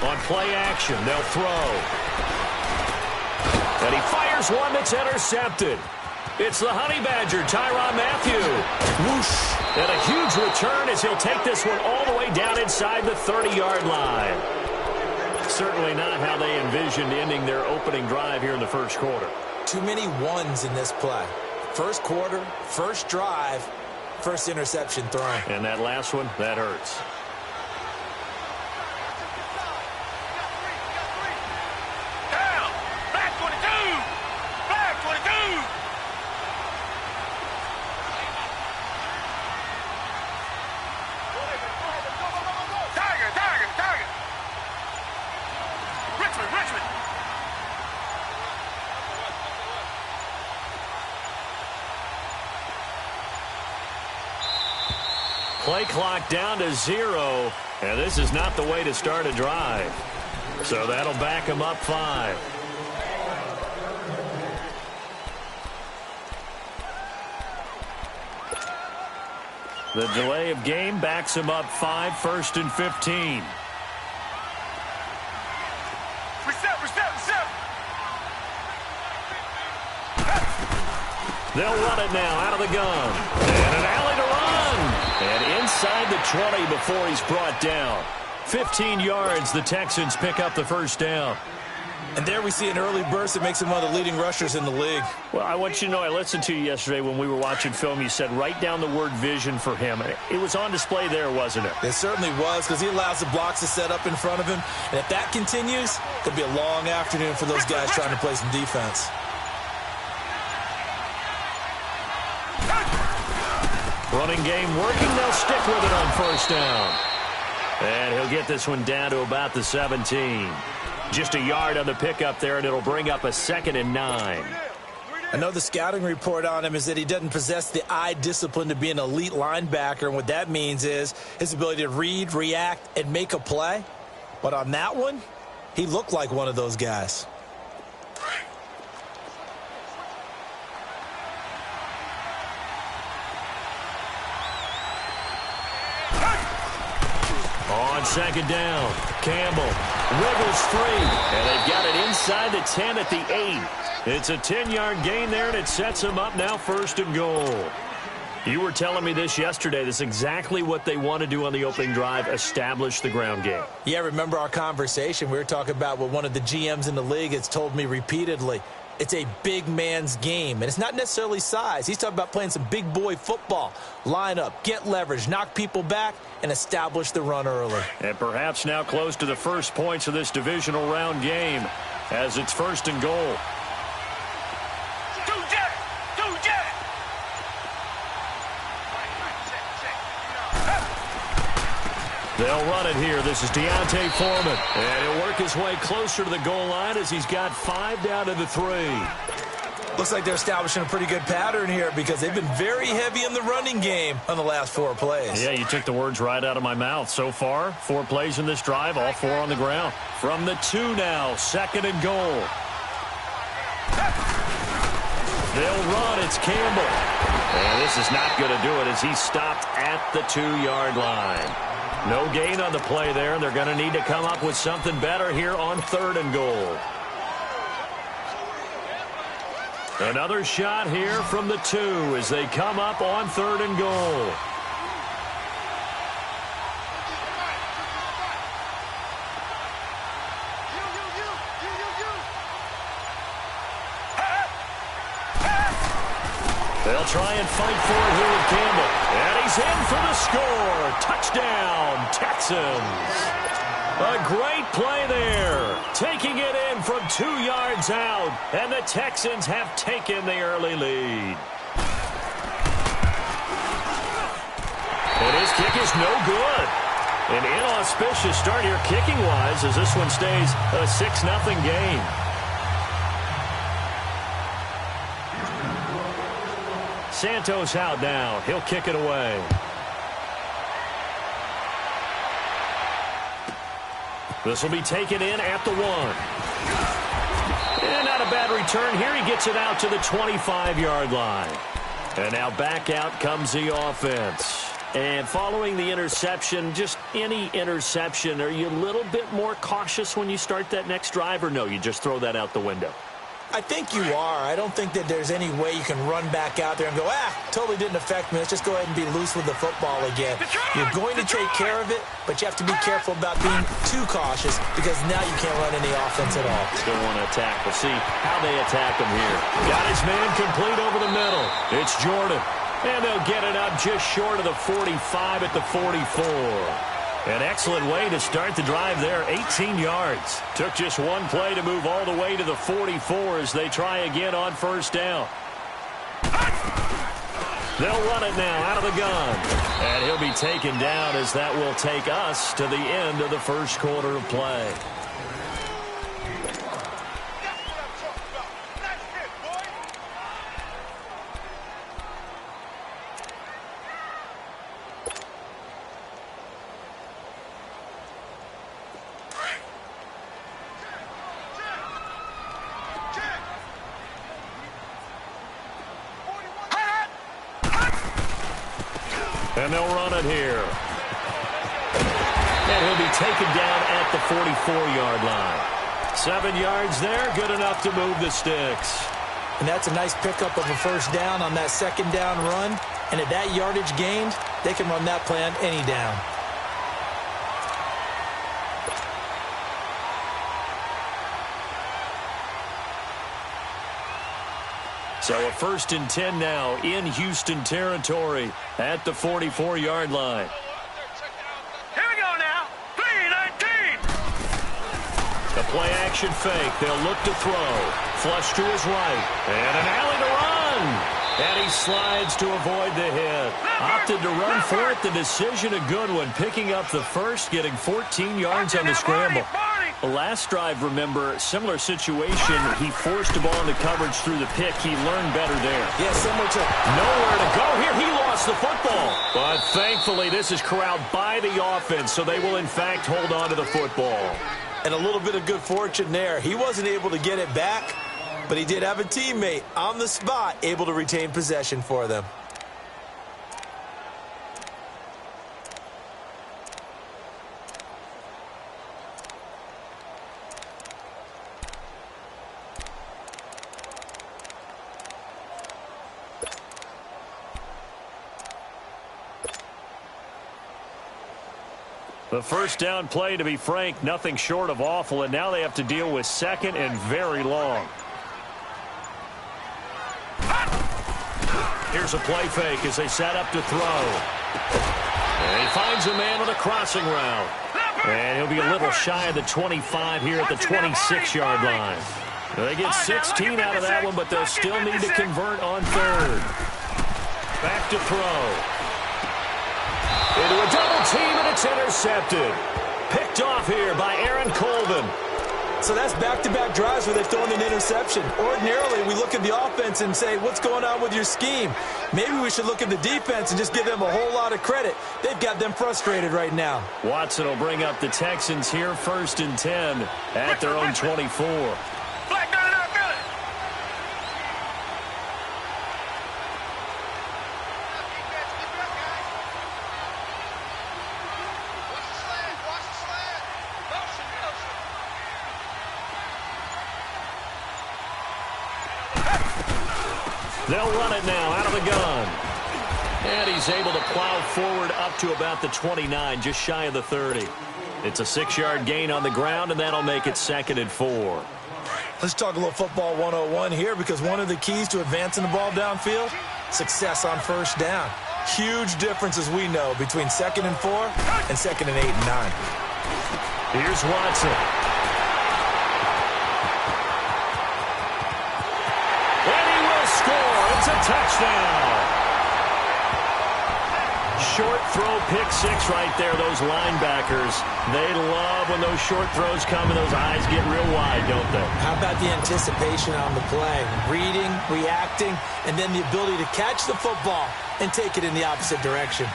On play action, they'll throw. And he fires one that's intercepted. It's the Honey Badger, Tyrann Mathieu. Whoosh. And a huge return as he'll take this one all the way down inside the 30-yard line. Certainly not how they envisioned ending their opening drive here in the first quarter. Too many ones in this play. First quarter, first drive, first interception thrown. And that last one, that hurts. Play clock down to 0, and this is not the way to start a drive. So that'll back him up 5. The delay of game backs him up 5, 1st and 15. They'll run it now out of the gun. And an alley to run. And inside the 20 before he's brought down. 15 yards, the Texans pick up the first down. And there we see an early burst that makes him one of the leading rushers in the league. Well, I want you to know, I listened to you yesterday when we were watching film. You said write down the word vision for him. It was on display there, wasn't it? It certainly was, because he allows the blocks to set up in front of him. And if that continues, it'll be a long afternoon for those guys trying to play some defense. Running game working. They'll stick with it on first down. And he'll get this one down to about the 17. Just a yard on the pickup there, and it'll bring up a 2nd and 9. I know the scouting report on him is that he doesn't possess the eye discipline to be an elite linebacker, and what that means is his ability to read, react, and make a play. But on that one, he looked like one of those guys. On 2nd down, Campbell wiggles free, and they've got it inside the 10 at the 8. It's a 10-yard gain there, and it sets them up now 1st and goal. You were telling me this yesterday. This is exactly what they want to do on the opening drive, establish the ground game. Yeah, remember our conversation. We were talking about what one of the GMs in the league has told me repeatedly. It's a big man's game, and it's not necessarily size. He's talking about playing some big boy football. Line up, get leverage, knock people back, and establish the run early. And perhaps now close to the first points of this divisional round game as it's 1st and goal. They'll run it here. This is Deontay Foreman. And he'll work his way closer to the goal line as he's got 5 down to the 3. Looks like they're establishing a pretty good pattern here because they've been very heavy in the running game on the last 4 plays. Yeah, you took the words right out of my mouth. So far, 4 plays in this drive, all 4 on the ground. From the 2 now, 2nd and goal. They'll run. It's Campbell. And this is not going to do it as he's stopped at the 2-yard line. No gain on the play there, and they're going to need to come up with something better here on 3rd and goal. Another shot here from the 2 as they come up on 3rd and goal. They'll try and fight for it here with Campbell. And he's in for the score. Touchdown, Texans. A great play there. Taking it in from 2 yards out. And the Texans have taken the early lead. And his kick is no good. An inauspicious start here kicking-wise as this one stays a 6-0 game. Santos out now. He'll kick it away. This will be taken in at the 1. And not a bad return here. He gets it out to the 25-yard line. And now back out comes the offense. And following the interception, just any interception, are you a little bit more cautious when you start that next drive, or no, you just throw that out the window? I think you are. I don't think that there's any way you can run back out there and go, totally didn't affect me. Let's just go ahead and be loose with the football again. You're going to take care of it, but you have to be careful about being too cautious because now you can't run any offense at all. Still want to attack. We'll see how they attack him here. Got his man complete over the middle. It's Jordan. And they'll get it up just short of the 45 at the 44. An excellent way to start the drive there, 18 yards. Took just one play to move all the way to the 44 as they try again on first down. They'll run it now out of the gun. And he'll be taken down as that will take us to the end of the first quarter of play. And they'll run it here. And he'll be taken down at the 44-yard line. 7 yards there, good enough to move the sticks. And that's a nice pickup of a first down on that second down run. And at that yardage gained, they can run that play on any down. So a 1st and 10 now in Houston territory at the 44-yard line. Here we go now. 3-19. The play action fake. They'll look to throw. Flush to his right. And an alley to run. And he slides to avoid the hit. Opted to run for it. The decision a good one. Picking up the first, getting 14 yards on the scramble. Last drive, remember, similar situation. He forced the ball into coverage through the pick. He learned better there. Yeah, similar to nowhere to go here. He lost the football. But thankfully, this is corralled by the offense, so they will, in fact, hold on to the football. And a little bit of good fortune there. He wasn't able to get it back, but he did have a teammate on the spot able to retain possession for them. The first down play, to be frank, nothing short of awful, and now they have to deal with second and very long. Here's a play fake as they set up to throw. And he finds a man on a crossing route. And he'll be a little shy of the 25 here at the 26-yard line. They get 16 out of that one, but they'll still need to convert on third. Back to throw. Into a double team, and it's intercepted. Picked off here by Aaron Colvin. So that's back-to-back drives where they've thrown an interception. Ordinarily, we look at the offense and say, what's going on with your scheme? Maybe we should look at the defense and just give them a whole lot of credit. They've got them frustrated right now. Watson will bring up the Texans here, 1st and 10 at their own 24. They'll run it now out of the gun. And he's able to plow forward up to about the 29, just shy of the 30. It's a 6-yard gain on the ground, and that'll make it 2nd and 4. Let's talk a little football 101 here, because one of the keys to advancing the ball downfield, success on first down. Huge difference, as we know, between 2nd and 4 and 2nd and 8 and 9. Here's Watson. Score. It's a touchdown. Short throw, pick six right there. Those linebackers, they love when those short throws come and those eyes get real wide, don't they? How about the anticipation on the play? Reading, reacting, and then the ability to catch the football and take it in the opposite direction.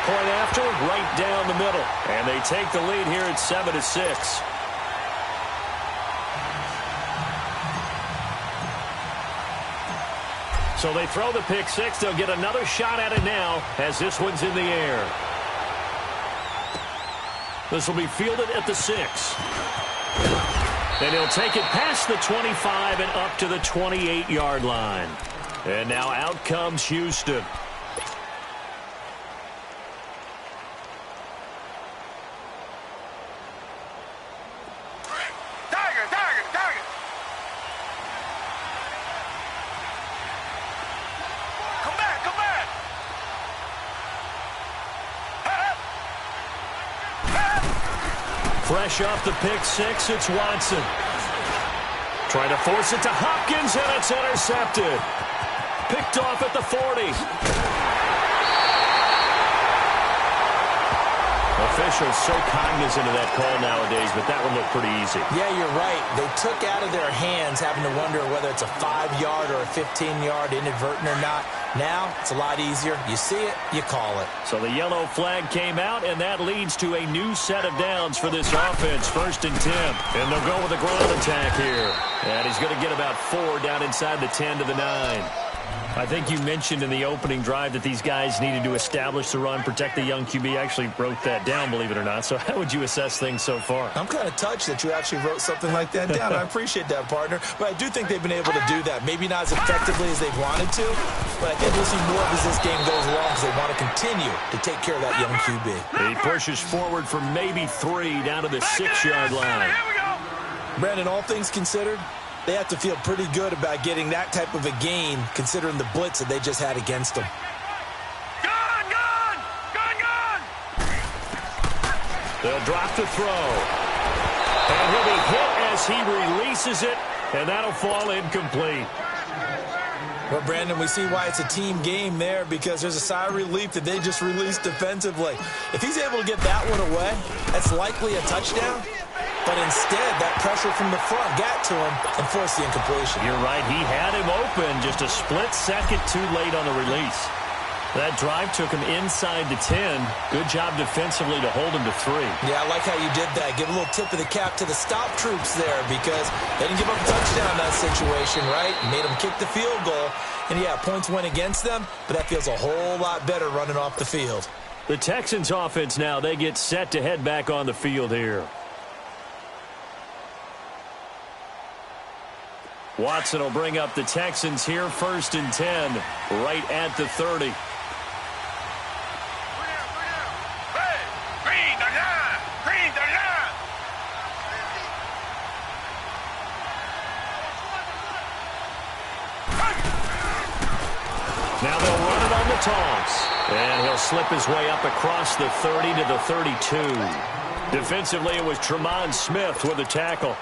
Point after, right down the middle. And they take the lead here at 7-6. So they throw the pick six. They'll get another shot at it now as this one's in the air. This will be fielded at the 6. And he'll take it past the 25 and up to the 28-yard line. And now out comes Houston. Fresh off the pick six, it's Watson. Trying to force it to Hopkins, and it's intercepted. Picked off at the 40. Officials so cognizant of that call nowadays, but that one looked pretty easy. Yeah, you're right. They took out of their hands having to wonder whether it's a 5-yard or a 15-yard inadvertent or not. Now, it's a lot easier. You see it, you call it. So the yellow flag came out, and that leads to a new set of downs for this offense. 1st and 10. And they'll go with a ground attack here. And he's going to get about 4 down inside the 10 to the 9. I think you mentioned in the opening drive that these guys needed to establish the run, protect the young QB. I actually wrote that down, believe it or not. So how would you assess things so far? I'm kind of touched that you actually wrote something like that down. I appreciate that, partner. But I do think they've been able to do that. Maybe not as effectively as they've wanted to, but I think we'll see more as this game goes along because they want to continue to take care of that young QB. He pushes forward for maybe 3 down to the 6-yard line. Brandon, all things considered, they have to feel pretty good about getting that type of a gain considering the blitz that they just had against them. Gone! They'll drop the throw. And he'll be hit as he releases it, and that'll fall incomplete. Well, Brandon, we see why it's a team game there because there's a sigh of relief that they just released defensively. If he's able to get that one away, that's likely a touchdown. But instead, that pressure from the front got to him and forced the incompletion. You're right. He had him open just a split second too late on the release. That drive took him inside the 10. Good job defensively to hold him to 3. Yeah, I like how you did that. Give a little tip of the cap to the stop troops there because they didn't give up a touchdown in that situation, right? Made them kick the field goal. And, yeah, points went against them, but that feels a whole lot better running off the field. The Texans offense now, they get set to head back on the field here. Watson will bring up the Texans here, 1st and 10, right at the 30. Now they'll run it on the toss. And he'll slip his way up across the 30 to the 32. Defensively, it was Tremont Smith with a tackle.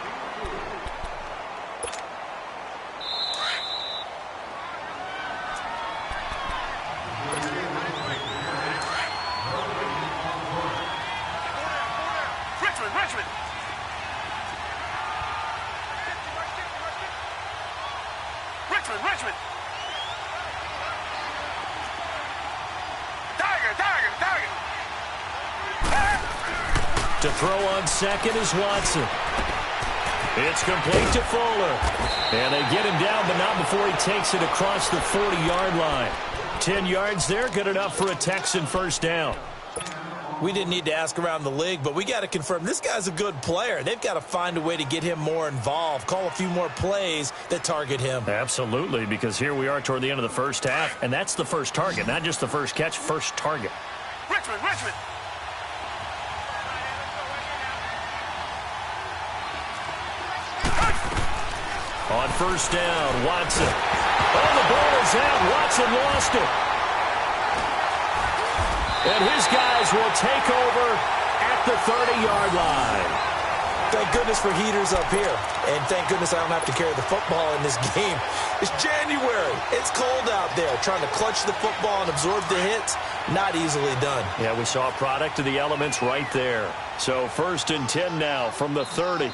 Richmond. To throw on second is Watson. It's complete to Fuller. And they get him down, but not before he takes it across the 40-yard line. 10 yards there, good enough for a Texan 1st down. We didn't need to ask around the league, but we got to confirm this guy's a good player. They've got to find a way to get him more involved, call a few more plays that target him. Absolutely, because here we are toward the end of the first half, and that's the first target, not just the first catch, first target. Richmond. On 1st down, Watson. Oh, the ball is out. Watson lost it. And his guys will take over at the 30-yard line. Thank goodness for heaters up here. And thank goodness I don't have to carry the football in this game. It's January. It's cold out there. Trying to clutch the football and absorb the hits, not easily done. Yeah, we saw a product of the elements right there. So 1st and 10 now from the 30.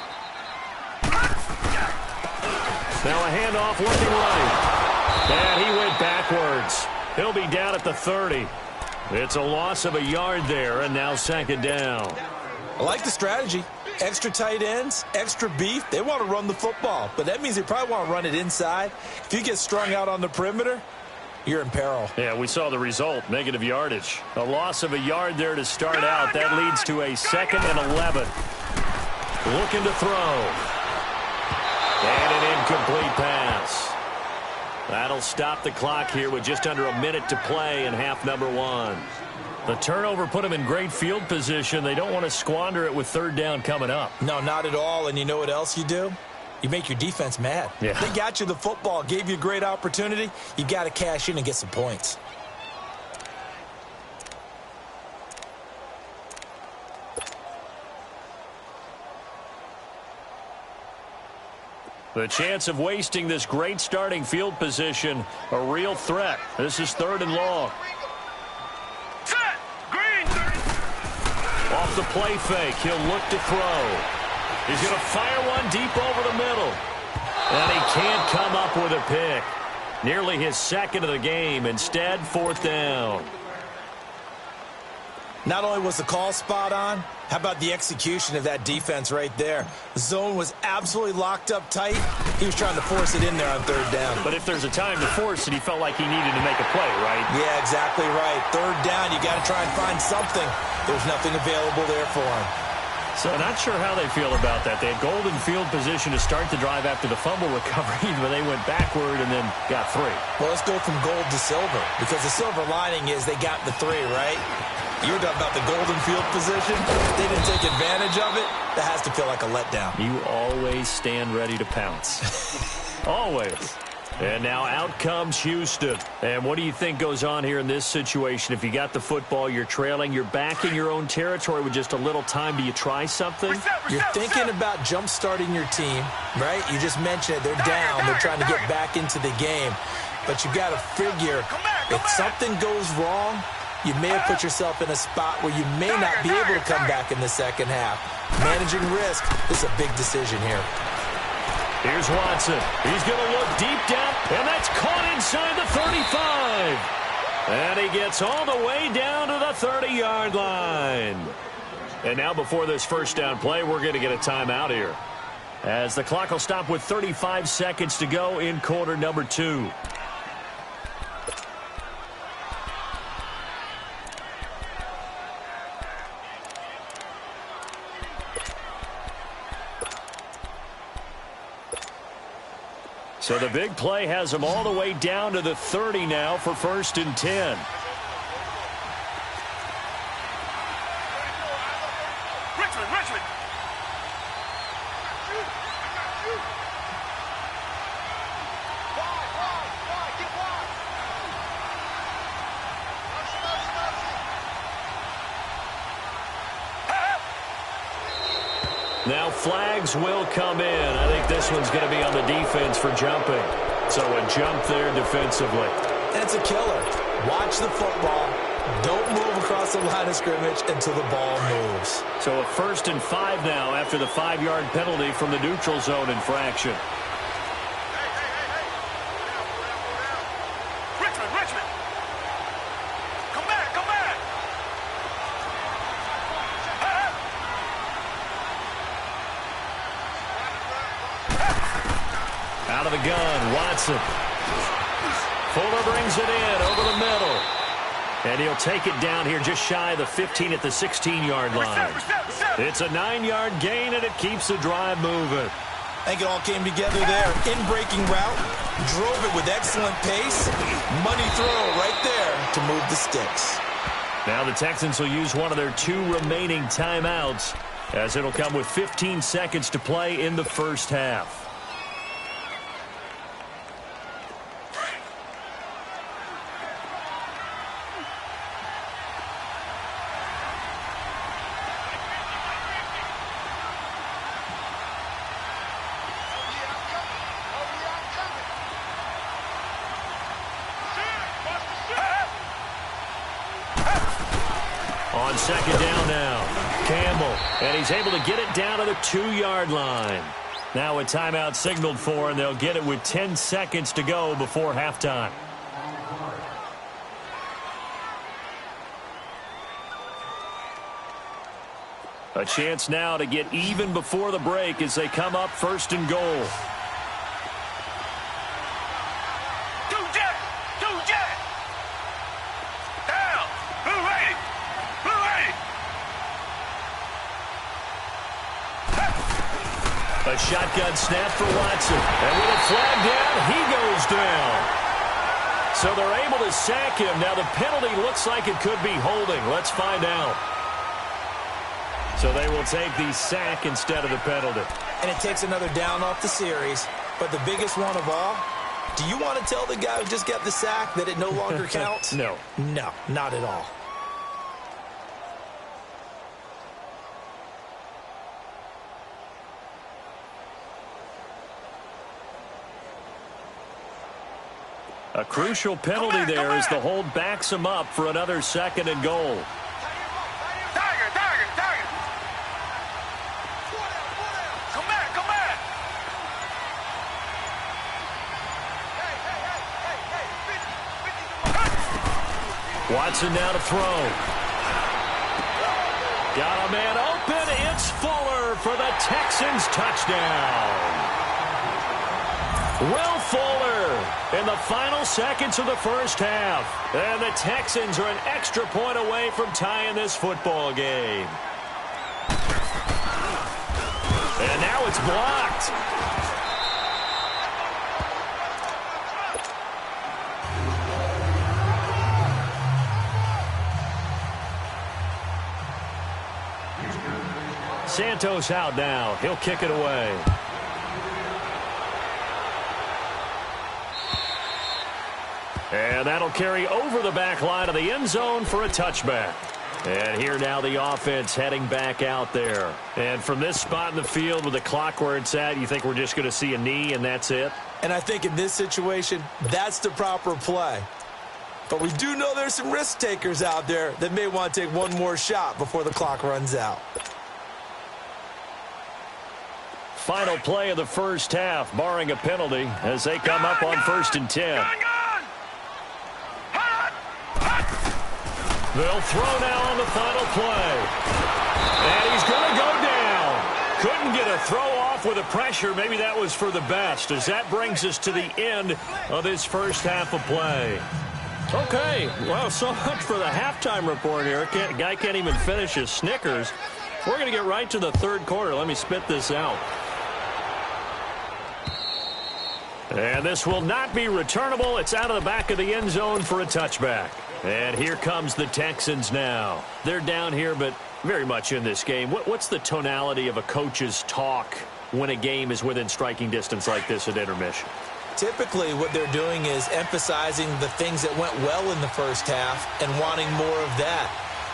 Now a handoff looking right. And he went backwards. He'll be down at the 30. It's a loss of a yard there, and now 2nd down. I like the strategy. Extra tight ends, extra beef, they want to run the football. But that means they probably want to run it inside. If you get strung out on the perimeter, you're in peril. Yeah, we saw the result, negative yardage. A loss of a yard there to start out. That leads to a 2nd and 11. Looking to throw. And an incomplete pass. That'll stop the clock here with just under a minute to play in half number 1. The turnover put them in great field position. They don't want to squander it with 3rd down coming up. No, not at all. And you know what else you do? You make your defense mad. Yeah. They got you the football, gave you a great opportunity. You got to cash in and get some points. The chance of wasting this great starting field position, a real threat. This is 3rd and long. Set. Green. Off the play fake, he'll look to throw. He's going to fire one deep over the middle. And he can't come up with a pick. Nearly his 2nd of the game. Instead, 4th down. Not only was the call spot on, how about the execution of that defense right there? The zone was absolutely locked up tight. He was trying to force it in there on 3rd down. But if there's a time to force it, he felt like he needed to make a play, right? Yeah, exactly right. 3rd down, you got to try and find something. There's nothing available there for him. So not sure how they feel about that. They had golden field position to start the drive after the fumble recovery, but they went backward and then got 3. Well, let's go from gold to silver, because the silver lining is they got the 3, right? You're talking about the golden field position. They didn't take advantage of it. That has to feel like a letdown. You always stand ready to pounce. Always. And now out comes Houston. And what do you think goes on here in this situation? If you got the football, you're trailing, you're back in your own territory with just a little time. Do you try something? You're thinking about jump-starting your team, right? You just mentioned it. They're down. They're trying to get back into the game. But you got to figure, if something goes wrong, you may have put yourself in a spot where you may not be able to come back in the 2nd half. Managing risk, this is a big decision here. Here's Watson. He's going to look deep down, and that's caught inside the 35. And he gets all the way down to the 30-yard line. And now before this 1st down play, we're going to get a timeout here, as the clock will stop with 35 seconds to go in quarter number 2. So the big play has them all the way down to the 30 now for 1st and 10. Richmond. Now flags will come in. I think this one's going to be on the defense for jumping. So a jump there defensively. And it's a killer. Watch the football. Don't move across the line of scrimmage until the ball moves. So a 1st and 5 now after the 5-yard penalty from the neutral zone infraction. Richmond. Come back. Out of the gun, Watson. Fuller brings it in over the middle. And he'll take it down here just shy of the 15 at the 16-yard line. It's a 9-yard gain, and it keeps the drive moving. I think it all came together there. In-breaking route, drove it with excellent pace. Money throw right there to move the sticks. Now the Texans will use one of their 2 remaining timeouts, as it'll come with 15 seconds to play in the 1st half. On 2nd down now, Campbell, and he's able to get it down to the 2-yard line. Now a timeout signaled for, and they'll get it with 10 seconds to go before halftime. A chance now to get even before the break as they come up first and goal. A shotgun snap for Watson. And with a flag down, he goes down. So they're able to sack him. Now the penalty looks like it could be holding. Let's find out. So they will take the sack instead of the penalty. And it takes another down off the series. But the biggest one of all, do you want to tell the guy who just got the sack that it no longer counts? No. No, not at all. A crucial penalty there as the hold backs him up for another second and goal. Watson now to throw. Got a man open. It's Fuller for the Texans touchdown. Will Fuller in the final seconds of the first half. And the Texans are an extra point away from tying this football game. And now it's blocked. Santos out now. He'll kick it away. And that'll carry over the back line of the end zone for a touchback. And here now the offense heading back out there. And from this spot in the field with the clock where it's at, you think we're just going to see a knee and that's it? And I think in this situation, that's the proper play. But we do know there's some risk takers out there that may want to take one more shot before the clock runs out. Final play of the first half, barring a penalty, as they come up on 1st and 10. They'll throw now on the final play. And he's going to go down. Couldn't get a throw off with the pressure. Maybe that was for the best, as that brings us to the end of this first half of play. Okay, well, so much for the halftime report here. Guy can't even finish his Snickers. We're going to get right to the third quarter. Let me spit this out. And this will not be returnable. It's out of the back of the end zone for a touchback. And here comes the Texans now. They're down here, but very much in this game. What's the tonality of a coach's talk when a game is within striking distance like this at intermission? Typically, what they're doing is emphasizing the things that went well in the first half and wanting more of that.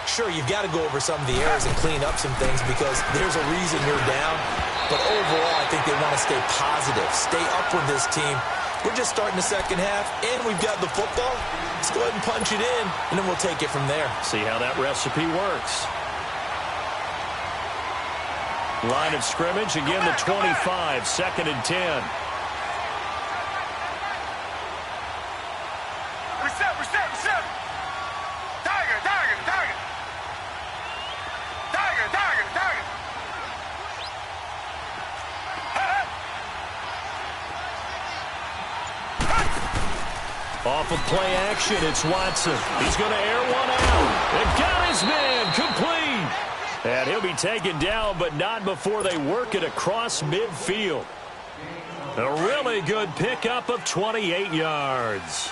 Sure, you've got to go over some of the errors and clean up some things because there's a reason you're down. But overall, I think they want to stay positive, stay up with this team. We're just starting the second half, and we've got the football. Let's go ahead and punch it in, and then we'll take it from there. See how that recipe works. Line of scrimmage, again the 25, 2nd and 10. Reset. Tiger. Off of play action, it's Watson. He's going to air one out. And got his man complete. And he'll be taken down, but not before they work it across midfield. A really good pickup of 28 yards.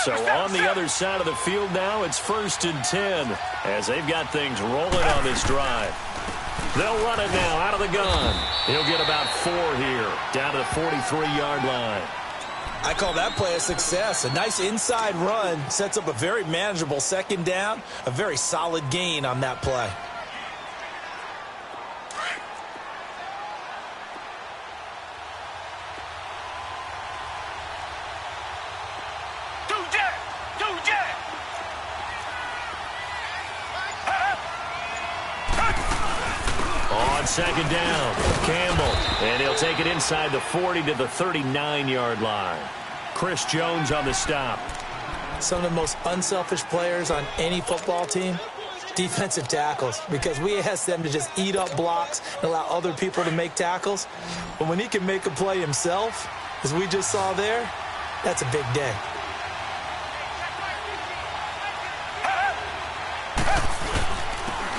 So on the other side of the field now, it's 1st and 10 as they've got things rolling on this drive. They'll run it now out of the gun. He'll get about 4 here, down to the 43-yard line. I call that play a success. A nice inside run sets up a very manageable 2nd down, a very solid gain on that play. On 2nd down, Campbell, and he'll take it inside the 40 to the 39-yard line. Chris Jones on the stop. Some of the most unselfish players on any football team defensive tackles, because we ask them to just eat up blocks and allow other people to make tackles. But when he can make a play himself, as we just saw there, that's a big day.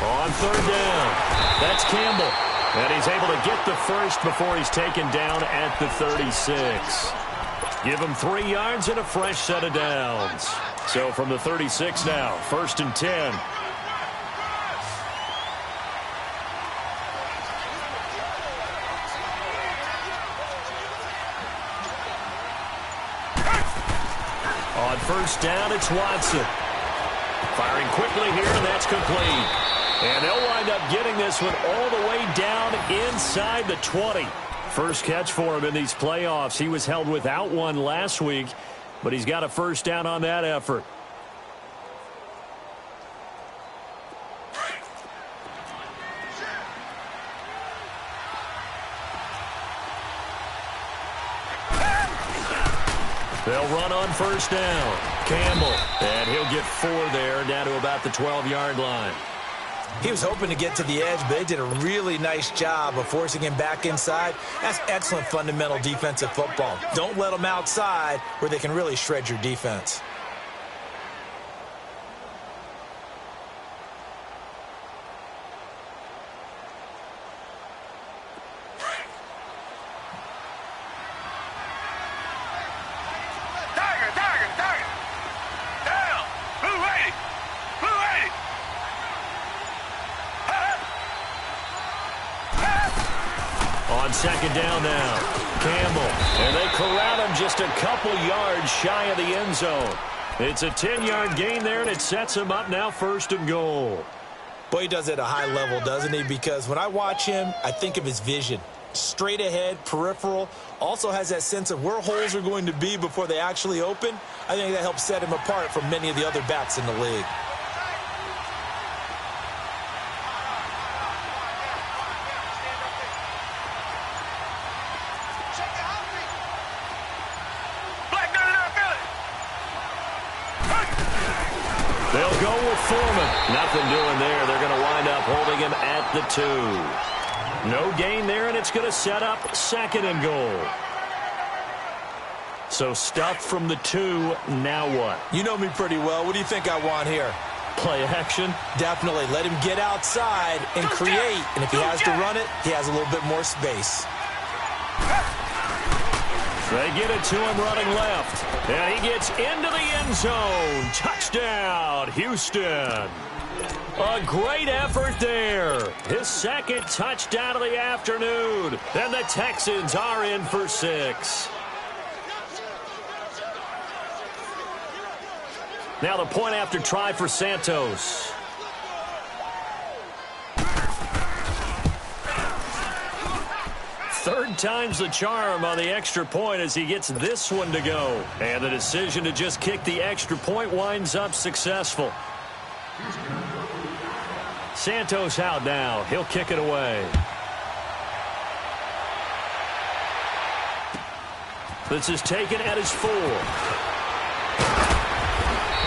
On third down, that's Campbell. And he's able to get the first before he's taken down at the 36. Give him 3 yards and a fresh set of downs. So from the 36 now, 1st and 10. On 1st down, it's Watson. Firing quickly here, and that's complete. And they'll wind up getting this one all the way down inside the 20. First catch for him in these playoffs. He was held without one last week, but he's got a first down on that effort. They'll run on 1st down. Campbell, and he'll get 4 there, down to about the 12-yard line. He was hoping to get to the edge, but they did a really nice job of forcing him back inside. That's excellent fundamental defensive football. Don't let them outside where they can really shred your defense. On 2nd down now, Campbell, and they corral him just a couple yards shy of the end zone. It's a 10-yard gain there, and it sets him up now 1st and goal. Boy, he does it at a high level, doesn't he? Because when I watch him, I think of his vision. Straight ahead, peripheral, also has that sense of where holes are going to be before they actually open. I think that helps set him apart from many of the other backs in the league. They'll go with Foreman. Nothing doing there. They're going to wind up holding him at the 2. No gain there, and it's going to set up 2nd and goal. So stuffed from the 2. Now what? You know me pretty well. What do you think I want here? Play action? Definitely. Let him get outside and create. And if he has to run it, he has a little bit more space. They get it to him running left. And he gets into the end zone. Touchdown, Houston. A great effort there. His 2nd touchdown of the afternoon. And the Texans are in for 6. Now the point after try for Santos. Third time's the charm on the extra point as he gets this one to go. And the decision to just kick the extra point winds up successful. Santos out now. He'll kick it away. This is taken at his 4.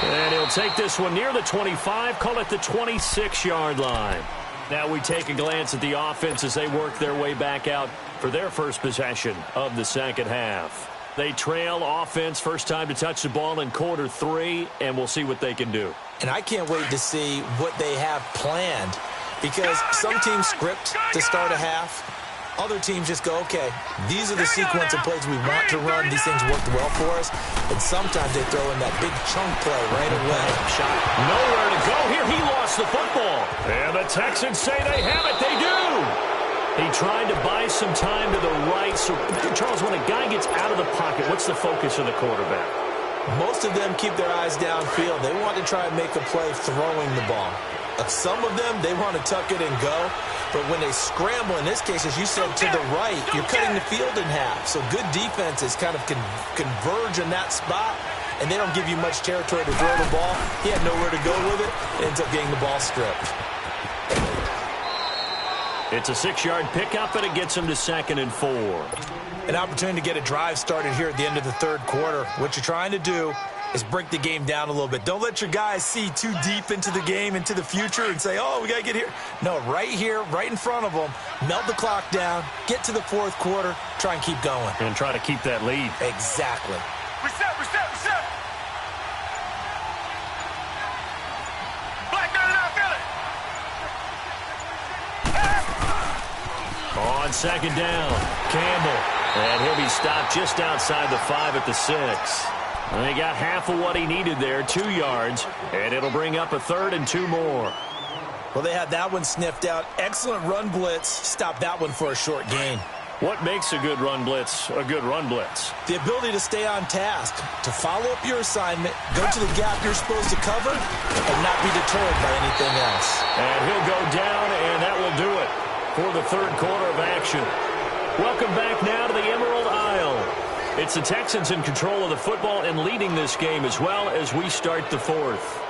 And he'll take this one near the 25, call it the 26-yard line. Now we take a glance at the offense as they work their way back out for their first possession of the 2nd half. They trail offense, first time to touch the ball in quarter 3, and we'll see what they can do. And I can't wait to see what they have planned, because some teams script to start a half. Other teams just go, okay, these are the sequence of plays we want to run. These things worked well for us. And sometimes they throw in that big chunk play right away. Shot nowhere to go here. He lost the football. And the Texans say they have it. They do. He tried to buy some time to the right. So, Charles, when a guy gets out of the pocket, what's the focus of the quarterback? Most of them keep their eyes downfield. They want to try and make a play throwing the ball. Some of them, they want to tuck it and go. But when they scramble, in this case, as you said, to the right, you're cutting the field in half. So good defenses kind of converge in that spot, and they don't give you much territory to throw the ball. He had nowhere to go with it. Ends up getting the ball stripped. It's a 6-yard pickup, and it gets him to 2nd and 4. An opportunity to get a drive started here at the end of the 3rd quarter. What you're trying to do is break the game down a little bit. Don't let your guys see too deep into the game, into the future, and say, oh, we got to get here. No, right here, right in front of them, melt the clock down, get to the fourth quarter, try and keep going. And try to keep that lead. Reset, Exactly. reset, reset. Black got it out, feel it. On second down, Campbell. And he'll be stopped just outside the 5 at the 6. And he got half of what he needed there, 2 yards. And it'll bring up a 3rd and 2 more. Well, they had that one sniffed out. Excellent run blitz. Stop that one for a short gain. What makes a good run blitz a good run blitz? The ability to stay on task, to follow up your assignment, go to the gap you're supposed to cover, and not be deterred by anything else. And he'll go down, and that will do it for the 3rd quarter of action. Welcome back now to the Emerald Isle. It's the Texans in control of the football and leading this game as well as we start the 4th.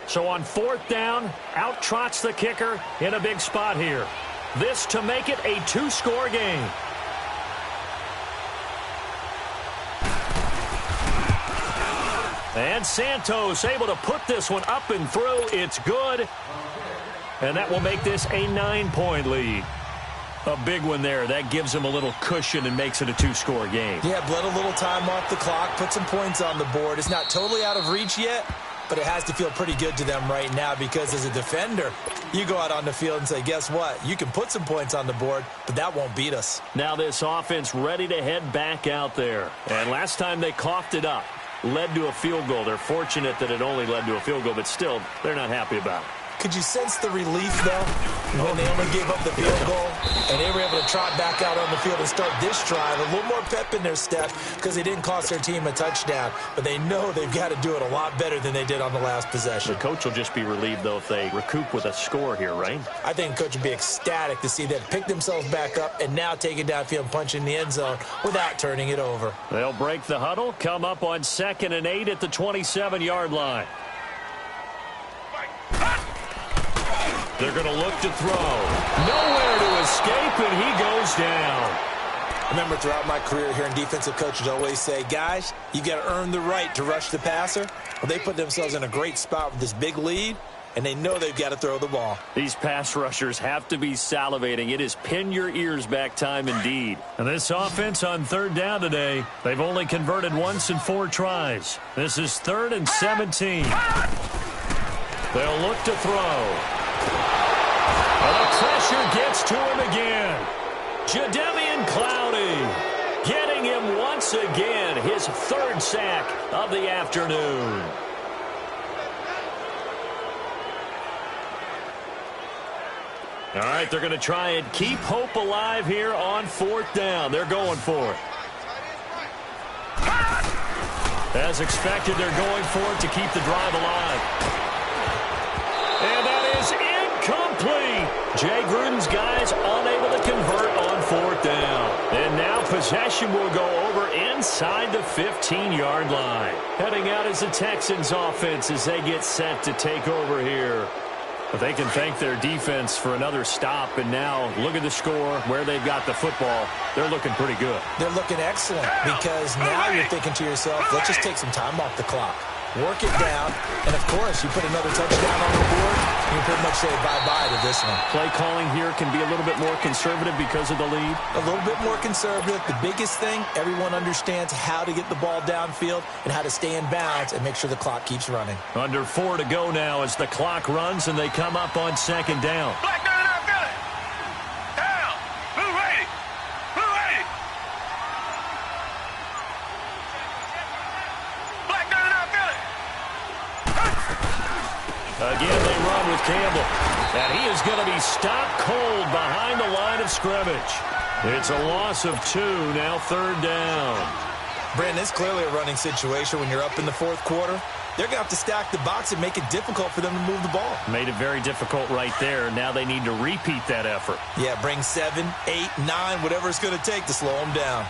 So on 4th down, out trots the kicker in a big spot here. This to make it a 2-score game. And Santos able to put this one up and through. It's good. And that will make this a 9-point lead. A big one there. That gives them a little cushion and makes it a 2-score game. Yeah, bled a little time off the clock, put some points on the board. It's not totally out of reach yet, but it has to feel pretty good to them right now because as a defender, you go out on the field and say, guess what? You can put some points on the board, but that won't beat us. Now this offense ready to head back out there. And last time they coughed it up, led to a field goal. They're fortunate that it only led to a field goal, but still, they're not happy about it. Could you sense the relief, though, when they only gave up the field goal and they were able to trot back out on the field and start this drive? A little more pep in their step because they didn't cost their team a touchdown, but they know they've got to do it a lot better than they did on the last possession. The coach will just be relieved, though, if they recoup with a score here, right? I think the coach would be ecstatic to see them pick themselves back up and now take it downfield and punch in the end zone without turning it over. They'll break the huddle, come up on 2nd and 8 at the 27-yard line. They're going to look to throw. Nowhere to escape, and he goes down. I remember throughout my career hearing defensive coaches always say, guys, you got to earn the right to rush the passer. Well, they put themselves in a great spot with this big lead, and they know they've got to throw the ball. These pass rushers have to be salivating. It is pin your ears back time indeed. And this offense on 3rd down today, they've only converted once in 4 tries. This is 3rd and 17. They'll look to throw. And the pressure gets to him again. Jadeveon Clowney getting him once again, his 3rd sack of the afternoon. All right, they're going to try and keep hope alive here on 4th down. They're going for it. As expected, they're going for it to keep the drive alive. And that is incomplete. Jay Gruden's guys unable to convert on 4th down. And now possession will go over inside the 15-yard line. Heading out is the Texans offense as they get set to take over here. But they can thank their defense for another stop. And now look at the score, where they've got the football. They're looking pretty good. They're looking excellent because now you're thinking to yourself, let's just take some time off the clock. Work it down, and of course, you put another touchdown on the board, you can pretty much say bye-bye to this one. Play calling here can be a little bit more conservative because of the lead. A little bit more conservative. The biggest thing, everyone understands how to get the ball downfield and how to stay in bounds and make sure the clock keeps running. Under 4 to go now as the clock runs and they come up on 2nd down. Black got it out, feel it. Down. Blue ready. Blue ready. Black got it out, feel it. Again, they run with Campbell. And he is going to be stopped cold behind the line of scrimmage. It's a loss of 2, now 3rd down. Brandon, it's clearly a running situation when you're up in the 4th quarter. They're going to have to stack the box and make it difficult for them to move the ball. Made it very difficult right there. Now they need to repeat that effort. Yeah, bring 7, 8, 9, whatever it's going to take to slow them down.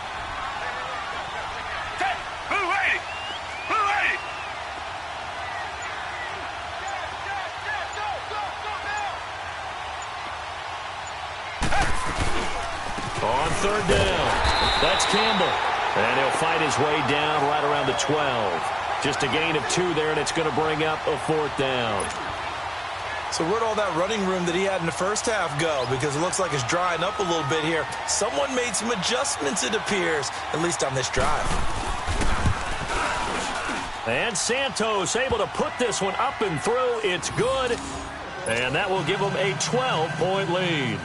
Blue ready. Blue ready. On 3rd down, Campbell. And he'll fight his way down right around the 12. Just a gain of 2 there, and it's going to bring up a 4th down. So where'd all that running room that he had in the first half go? Because it looks like it's drying up a little bit here. Someone made some adjustments, it appears, at least on this drive. And Santos able to put this one up and through. It's good. And that will give them a 12-point lead.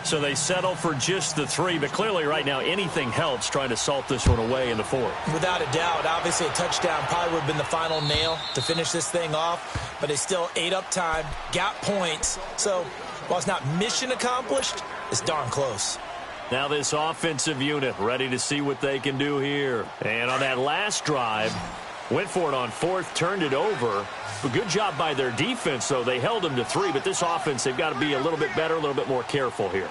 So they settle for just the 3, but clearly right now anything helps trying to salt this one away in the 4th. Without a doubt, obviously a touchdown probably would have been the final nail to finish this thing off, but they still ate up time, got points. So while it's not mission accomplished, it's darn close. Now this offensive unit ready to see what they can do here. And on that last drive, went for it on 4th, turned it over. But good job by their defense, though. They held them to 3, but this offense, they've got to be a little bit better, a little bit more careful here.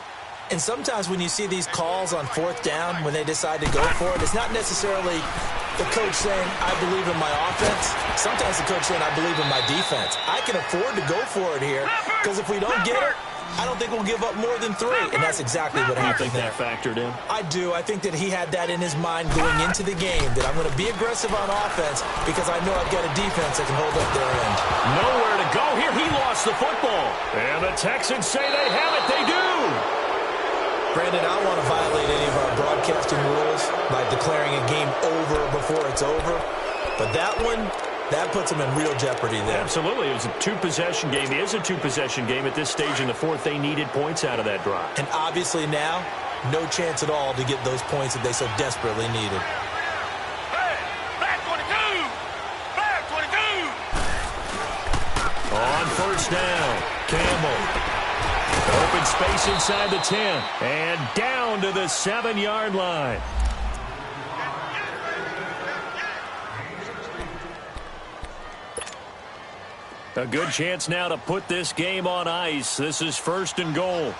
And sometimes when you see these calls on 4th down, when they decide to go for it, it's not necessarily the coach saying, I believe in my offense. Sometimes the coach saying, I believe in my defense. I can afford to go for it here, because if we don't get it, I don't think we'll give up more than 3. And that's exactly what happened there. You think that factored in? I do. I think that he had that in his mind going into the game, that I'm going to be aggressive on offense because I know I've got a defense that can hold up their end. Nowhere to go here. He lost the football. And the Texans say they have it. They do. Brandon, I don't want to violate any of our broadcasting rules by declaring a game over before it's over. But that one, that puts them in real jeopardy there. Absolutely. It was a 2-possession game. It is a 2-possession game at this stage in the 4th. They needed points out of that drive. And obviously now, no chance at all to get those points that they so desperately needed. Hey, back 22! Back 22! On 1st down, Campbell. Open space inside the 10. And down to the 7-yard line. A good chance now to put this game on ice. This is 1st and goal.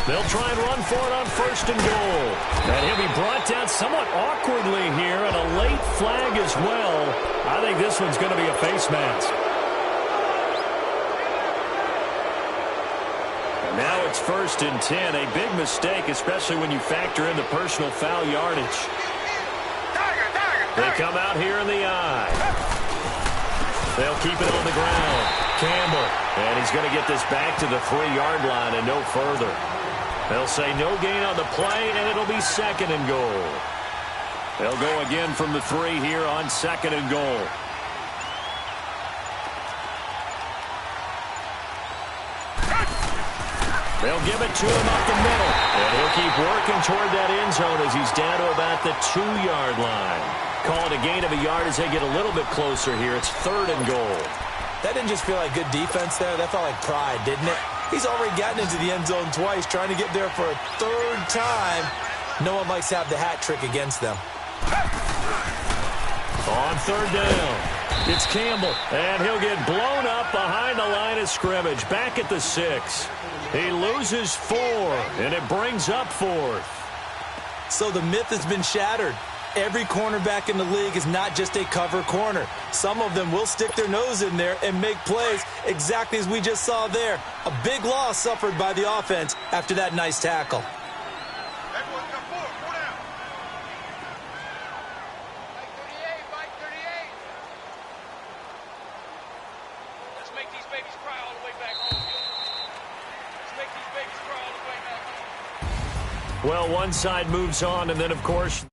They'll try and run for it on 1st and goal. And he'll be brought down somewhat awkwardly here, and a late flag as well. I think this one's going to be a face mask. And now it's 1st and 10. A big mistake, especially when you factor in the personal foul yardage. They come out here in the eye. They'll keep it on the ground. Campbell. And he's going to get this back to the 3-yard line and no further. They'll say no gain on the play, and it'll be 2nd and goal. They'll go again from the 3 here on 2nd and goal. They'll give it to him up the middle. And he'll keep working toward that end zone as he's down to about the 2-yard line. Call it a gain of a yard as they get a little bit closer here. It's 3rd and goal. That didn't just feel like good defense there. That felt like pride, didn't it? He's already gotten into the end zone twice, trying to get there for a 3rd time. No one likes to have the hat trick against them. On 3rd down, it's Campbell, and he'll get blown up behind the line of scrimmage. Back at the 6. He loses 4, and it brings up 4th. So the myth has been shattered. Every cornerback in the league is not just a cover corner. Some of them will stick their nose in there and make plays exactly as we just saw there. A big loss suffered by the offense after that nice tackle. Everyone's got 4 down. Mike 38. Let's make these babies cry all the way back home. Let's make these babies cry all the way back home. Well, one side moves on, and then, of course,